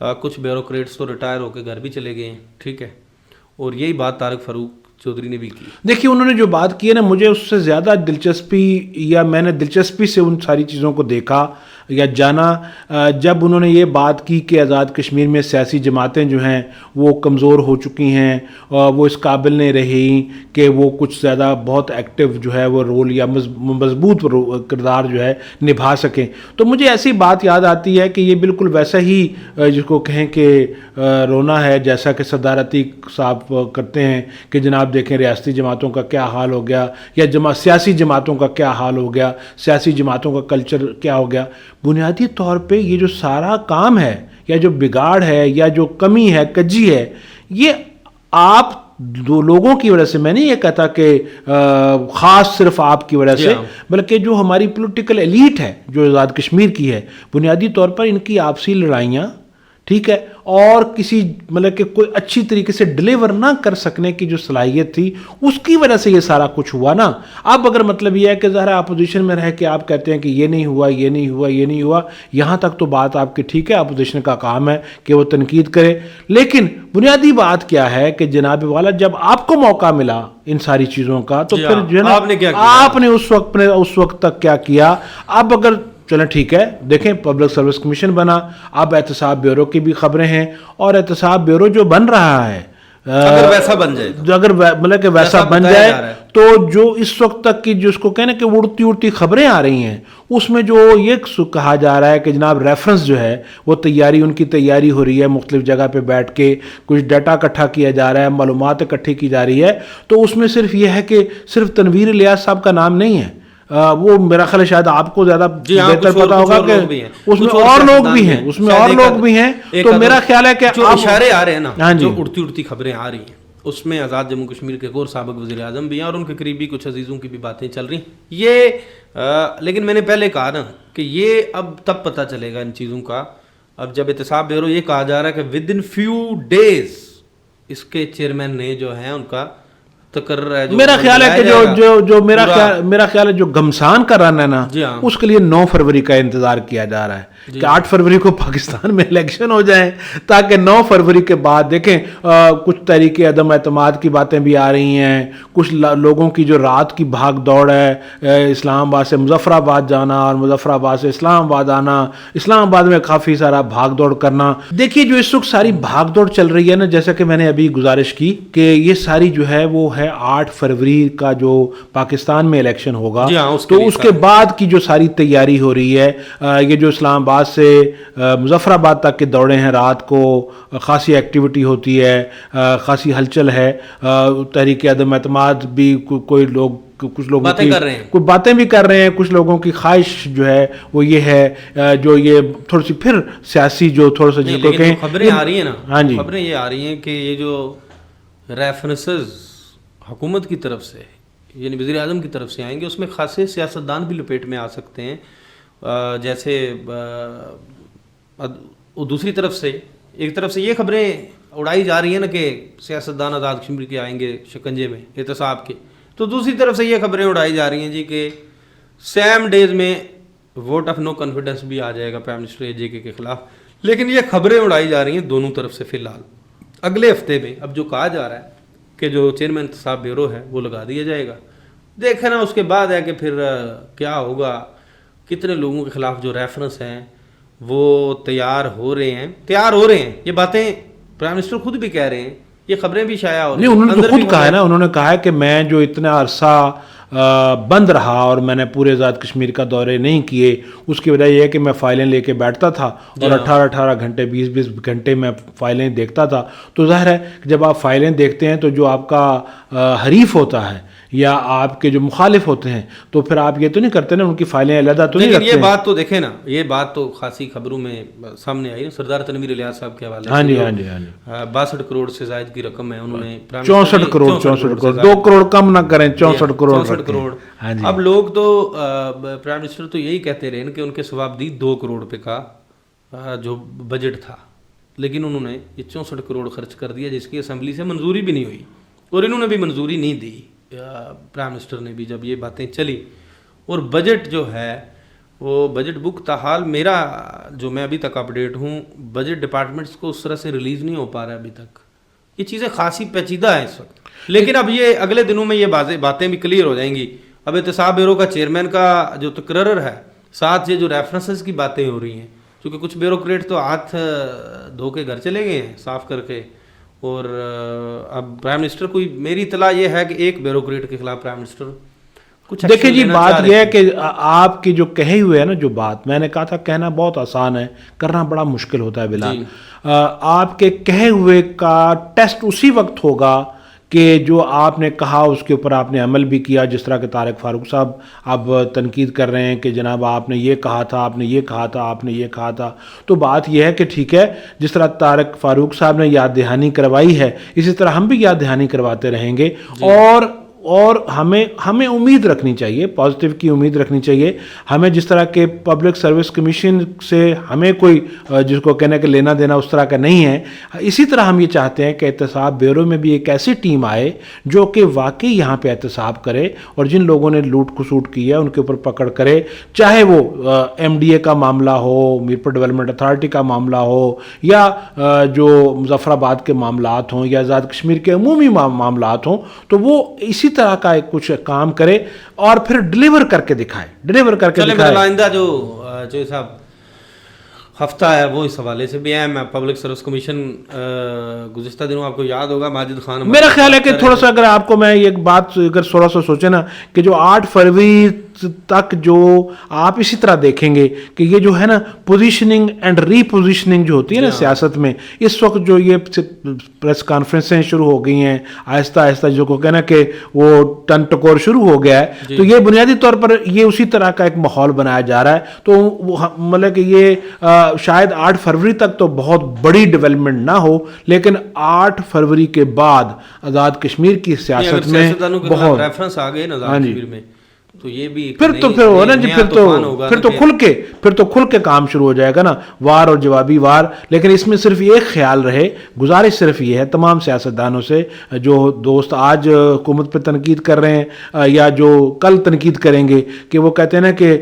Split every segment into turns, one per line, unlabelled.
کچھ بیوروکریٹس تو ریٹائر ہو کے گھر بھی چلے گئے ہیں, ٹھیک ہے, اور یہی بات طارق فاروق چودھری نے بھی کی.
دیکھیے انہوں نے جو بات کی ہے نا, مجھے اس سے زیادہ دلچسپی, یا میں نے دلچسپی سے ان ساری چیزوں کو دیکھا یا جانا جب انہوں نے یہ بات کی کہ آزاد کشمیر میں سیاسی جماعتیں جو ہیں وہ کمزور ہو چکی ہیں, وہ اس قابل نہیں رہی کہ وہ کچھ زیادہ بہت ایکٹیو جو ہے وہ رول یا مضبوط کردار جو ہے نبھا سکیں. تو مجھے ایسی بات یاد آتی ہے کہ یہ بالکل ویسا ہی جس کو کہیں کہ رونا ہے جیسا کہ سردار عتیق صاحب کرتے ہیں کہ جناب دیکھیں ریاستی جماعتوں کا کیا حال ہو گیا, یا سیاسی جماعتوں کا کیا حال ہو گیا, سیاسی جماعتوں کا کلچر کیا ہو گیا. بنیادی طور پہ یہ جو سارا کام ہے یا جو بگاڑ ہے یا جو کمی ہے, کجی ہے, یہ آپ دو لوگوں کی وجہ سے, میں نہیں یہ کہتا کہ خاص صرف آپ کی وجہ سے, بلکہ جو ہماری پولیٹیکل ایلیٹ ہے جو آزاد کشمیر کی ہے, بنیادی طور پر ان کی آپسی لڑائیاں, ٹھیک ہے, اور کسی مطلب کہ کوئی اچھی طریقے سے ڈلیور نہ کر سکنے کی جو صلاحیت تھی, اس کی وجہ سے یہ سارا کچھ ہوا نا. اب اگر مطلب یہ ہے کہ ظاہر اپوزیشن میں رہ کے آپ کہتے ہیں کہ یہ نہیں ہوا, یہ نہیں ہوا, یہ نہیں ہوا, یہاں تک تو بات آپ کی ٹھیک ہے, اپوزیشن کا کام ہے کہ وہ تنقید کرے, لیکن بنیادی بات کیا ہے کہ جناب والا جب آپ کو موقع ملا ان ساری چیزوں کا تو پھر جو ہے نا آپ نے اس وقت تک کیا کیا. اب اگر چلیں ٹھیک ہے, دیکھیں پبلک سروس کمیشن بنا, اب احتساب بیورو کی بھی خبریں ہیں, اور احتساب بیورو جو بن رہا ہے
اگر ویسا بن جائے,
اگر مطلب کہ ویسا بن جائے تو جو اس وقت تک کی جس کو کہنا کہ اڑتی خبریں آ رہی ہیں, اس میں جو یہ کہا جا رہا ہے کہ جناب ریفرنس جو ہے وہ تیاری, ان کی تیاری ہو رہی ہے, مختلف جگہ پہ بیٹھ کے کچھ ڈیٹا اکٹھا کیا جا رہا ہے, معلومات اکٹھی کی جا رہی ہے, تو اس میں صرف یہ ہے کہ صرف تنویر الیاس صاحب کا نام نہیں ہے, وہ میرا خیال ہے شاید آپ کو زیادہ بہتر پتا ہوگا کہ اس میں اور لوگ بھی ہیں, اس میں اور لوگ بھی ہیں. تو میرا خیال ہے کہ
جو اشارے آ رہے ہیں نا, جو اڑتی خبریں آ رہی ہیں, اس میں آزاد جموں کشمیر کے ایک اور سابق وزیر اعظم بھی ہیں, اور ان کے قریبی کچھ عزیزوں کی بھی باتیں چل رہی ہیں یہ. لیکن میں نے پہلے کہا نا کہ یہ اب تب پتہ چلے گا ان چیزوں کا, اب جب احتساب بیورو یہ کہا جا رہا ہے کہ ود ان فیو ڈیز اس کے چیئرمین نے جو ہیں ان کا تقرر ہے,
میرا خیال ہے کہ جو میرا خیال ہے جو گھمسان کا رن ہے نا, اس کے لیے 9 فروری کا انتظار کیا جا رہا ہے کہ 8 فروری کو پاکستان میں الیکشن ہو جائیں, تاکہ 9 فروری کے بعد دیکھیں کچھ تحریک عدم اعتماد کی باتیں بھی آ رہی ہیں, کچھ لوگوں کی جو رات کی بھاگ دوڑ ہے, اسلام آباد سے مظفر آباد جانا اور مظفر آباد سے اسلام آباد آنا, اسلام آباد میں کافی سارا بھاگ دوڑ کرنا. دیکھیے جو اس وقت ساری بھاگ دوڑ چل رہی ہے نا, جیسا کہ میں نے ابھی گزارش کی کہ یہ ساری جو ہے وہ ہے 8 فروری کا جو پاکستان میں الیکشن ہوگا, تو اس کے بعد کی جو ساری تیاری ہو رہی ہے, یہ جو اسلام آباد سے مظفر آباد تک کے دوڑے ہیں, رات کو خاصی ایکٹیویٹی ہوتی ہے, خاصی ہلچل ہے, تحریک عدم اعتماد بھی کوئی لوگ کچھ لوگوں کی کوئی باتیں بھی کر رہے ہیں, کچھ لوگوں کی خواہش جو ہے وہ یہ ہے جو یہ تھوڑی سی پھر سیاسی جو تھوڑا سا جس کو کہیں
خبریں آ رہی ہیں نا,
ہاں جی
خبریں یہ آ رہی ہیں کہ یہ جو ریفرنسز حکومت کی طرف سے یعنی وزیر اعظم کی طرف سے آئیں گے, اس میں خاصے سیاستدان بھی لپیٹ میں آ سکتے ہیں. جیسے دوسری طرف سے ایک طرف سے یہ خبریں اڑائی جا رہی ہیں نا کہ سیاستدان آزاد کشمیر کے آئیں گے شکنجے میں احتساب کے, تو دوسری طرف سے یہ خبریں اڑائی جا رہی ہیں جی کہ سیم ڈیز میں ووٹ آف نو کانفیڈنس بھی آ جائے گا پرائم منسٹر AJ کے خلاف. لیکن یہ خبریں اڑائی جا رہی ہیں دونوں طرف سے. فی الحال اگلے ہفتے میں اب جو کہا جا رہا ہے کہ جو چیئرمین احتساب بیورو ہے وہ لگا دیا جائے گا, دیکھیں نا اس کے بعد ہے کہ پھر کیا ہوگا, کتنے لوگوں کے خلاف جو ریفرنس ہیں وہ تیار ہو رہے ہیں. یہ باتیں پرائم منسٹر خود بھی کہہ رہے ہیں, یہ خبریں بھی شائع ہو رہی ہیں.
انہوں نے تو خود کہا ہے نا, انہوں نے کہا ہے کہ میں جو اتنا عرصہ بند رہا اور میں نے پورے آزاد کشمیر کا دورے نہیں کیے, اس کی وجہ یہ ہے کہ میں فائلیں لے کے بیٹھتا تھا اور 18 گھنٹے 20 گھنٹے میں فائلیں دیکھتا تھا. تو ظاہر ہے کہ جب آپ فائلیں دیکھتے ہیں تو جو آپ کا حریف ہوتا ہے یا آپ کے جو مخالف ہوتے ہیں تو پھر آپ یہ تو نہیں کرتے نا, ان کی فائلیں علیحدہ تو نہیں رکھتے.
یہ بات تو دیکھیں نا, یہ بات تو خاصی خبروں میں سامنے آئی نا, سردار تنویر الیاس صاحب کے حوالے سے 62 کروڑ سے زائد کی رقم ہے, انہوں نے
64 کروڑ 2 کروڑ کم نہ کریں, 64 کروڑ.
اب لوگ تو پرائم منسٹر تو یہی کہتے رہے کہ ان کے ثوابدید 2 کروڑ روپے کا جو بجٹ تھا, لیکن انہوں نے یہ 64 کروڑ خرچ کر دیا جس کی اسمبلی سے منظوری بھی نہیں ہوئی, اور انہوں نے بھی منظوری نہیں دی پرائم منسٹر نے بھی جب یہ باتیں چلی. اور بجٹ جو ہے وہ بجٹ بک تاحال میرا جو میں ابھی تک اپڈیٹ ہوں بجٹ ڈپارٹمنٹس کو اس طرح سے ریلیز نہیں ہو پا رہا ہے ابھی تک. یہ چیزیں خاصی پیچیدہ ہیں اس وقت, لیکن اب یہ اگلے دنوں میں یہ باتیں بھی کلیئر ہو جائیں گی. اب احتساب بیورو کا چیئرمین کا جو تقرر ہے, ساتھ یہ جو ریفرنسز کی باتیں ہو رہی ہیں, کیونکہ کچھ بیوروکریٹ تو ہاتھ دھو کے گھر چلے گئے ہیں صاف کر کے, اور اب پرائم منسٹر کوئی, میری اطلاع یہ ہے کہ ایک بیوروکریٹ کے خلاف پرائم منسٹر کچھ
دیکھیں جی, بات یہ ہے کہ آپ کی جو کہے ہوئے ہے نا, جو بات میں نے کہا تھا کہنا بہت آسان ہے, کرنا بڑا مشکل ہوتا ہے بلال. آپ کے کہے ہوئے کا ٹیسٹ اسی وقت ہوگا کہ جو آپ نے کہا اس کے اوپر آپ نے عمل بھی کیا. جس طرح کہ طارق فاروق صاحب اب تنقید کر رہے ہیں کہ جناب آپ نے یہ کہا تھا, آپ نے یہ کہا تھا, آپ نے یہ کہا تھا. تو بات یہ ہے کہ ٹھیک ہے, جس طرح طارق فاروق صاحب نے یاد دہانی کروائی ہے, اسی طرح ہم بھی یاد دہانی کرواتے رہیں گے. اور ہمیں امید رکھنی چاہیے, پازیٹیو کی امید رکھنی چاہیے. ہمیں جس طرح کے پبلک سروس کمیشن سے ہمیں کوئی جس کو کہنے کہ لینا دینا اس طرح کا نہیں ہے, اسی طرح ہم یہ چاہتے ہیں کہ احتساب بیورو میں بھی ایک ایسی ٹیم آئے جو کہ واقعی یہاں پہ احتساب کرے, اور جن لوگوں نے لوٹ کھسوٹ کی ہے ان کے اوپر پکڑ کرے, چاہے وہ ایم ڈی اے کا معاملہ ہو, میرپور ڈیولپمنٹ اتھارٹی کا معاملہ ہو, یا جو مظفر آباد کے معاملات ہوں, یا آزاد کشمیر کے عمومی معاملات ہوں. تو وہ اسی طرح کا ایک کچھ کام کرے اور پھر ڈیلیور کر کے دکھائے.
آئندہ جو صاحب ہفتہ ہے وہ اس حوالے سے بھی ہے. میں پبلک سروس کمیشن گزشتہ دنوں آپ کو یاد ہوگا ماجد خان,
میرا خیال ہے کہ تھوڑا سا اگر آپ کو میں ایک بات اگر تھوڑا سا سوچے نا کہ جو 8 فروری تک جو آپ اسی طرح دیکھیں گے کہ یہ جو ہے نا پوزیشننگ اینڈ ری پوزیشننگ جو ہوتی ہے نا سیاست میں, اس وقت جو یہ پریس کانفرنسیں شروع ہو گئی ہیں آہستہ آہستہ, جو کو کہنا کہ وہ ٹن ٹکور شروع ہو گیا ہے, تو یہ بنیادی طور پر یہ اسی طرح کا ایک ماحول بنایا جا رہا ہے. تو مطلب کہ یہ شاید 8 فروری تک تو بہت بڑی ڈیولپمنٹ نہ ہو, لیکن 8 فروری کے بعد آزاد کشمیر کی سیاست میں بہت
ریفرنس آ گئے نا آزاد کشمیر میں, تو یہ بھی
پھر تو کھل کے کام شروع ہو جائے گا نا, وار اور جوابی وار. لیکن اس میں صرف ایک خیال رہے, گزارش صرف یہ ہے تمام سیاستدانوں سے, جو دوست آج حکومت پہ تنقید کر رہے ہیں یا جو کل تنقید کریں گے, کہ وہ کہتے ہیں نا کہ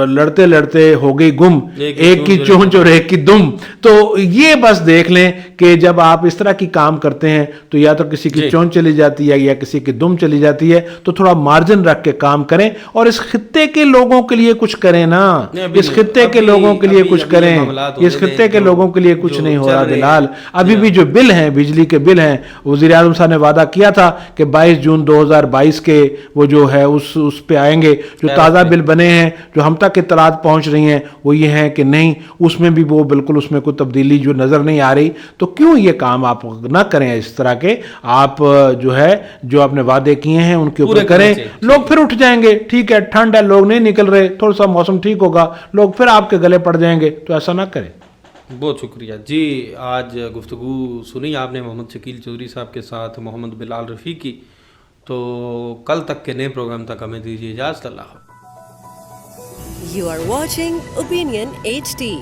لڑتے لڑتے ہو گئی گم, ایک کی چونچ اور ایک کی دم. تو یہ بس دیکھ لیں کہ جب آپ اس طرح کی کام کرتے ہیں تو یا تو کسی کی چونچ چلی جاتی ہے یا کسی کی دم چلی جاتی ہے. تو تھوڑا مارجن رکھ کے کام کریں اور اس خطے کے لوگوں کے لیے کچھ کریں نا, اس خطے کے لوگوں کے لیے کچھ کریں. اس خطے کے لوگوں کے لیے کچھ نہیں ہو رہا بلال. ابھی بھی جو بل ہیں, بجلی کے بل ہیں, وزیر اعظم صاحب نے وعدہ کیا تھا کہ 22 جون 2022 کے وہ جو ہے اس پہ آئیں گے. جو تازہ بل بنے ہیں جو ہم تک اطلاعات پہنچ رہی ہیں وہ یہ ہیں کہ نہیں, اس میں بھی وہ بالکل اس میں کوئی تبدیلی جو نظر نہیں آ رہی. تو کیوں یہ کام آپ نہ کریں اس طرح کے, آپ جو ہے جو آپ نے وعدے کیے ہیں ان کے اوپر کریں. لوگ پھر اٹھ جائیں گے, ٹھیک ہے ٹھنڈ ہے لوگ نہیں نکل رہے, تھوڑا سا موسم ٹھیک ہوگا لوگ پھر آپ کے گلے پڑ جائیں گے. تو ایسا نہ کریں.
بہت شکریہ جی. آج گفتگو سنی آپ نے محمد شکیل چودھری صاحب کے ساتھ محمد بلال رفیقی. تو کل تک کے نئے پروگرام تک ہمیں دیجیے اجازت. اللہ.
You are watching Opinion HD.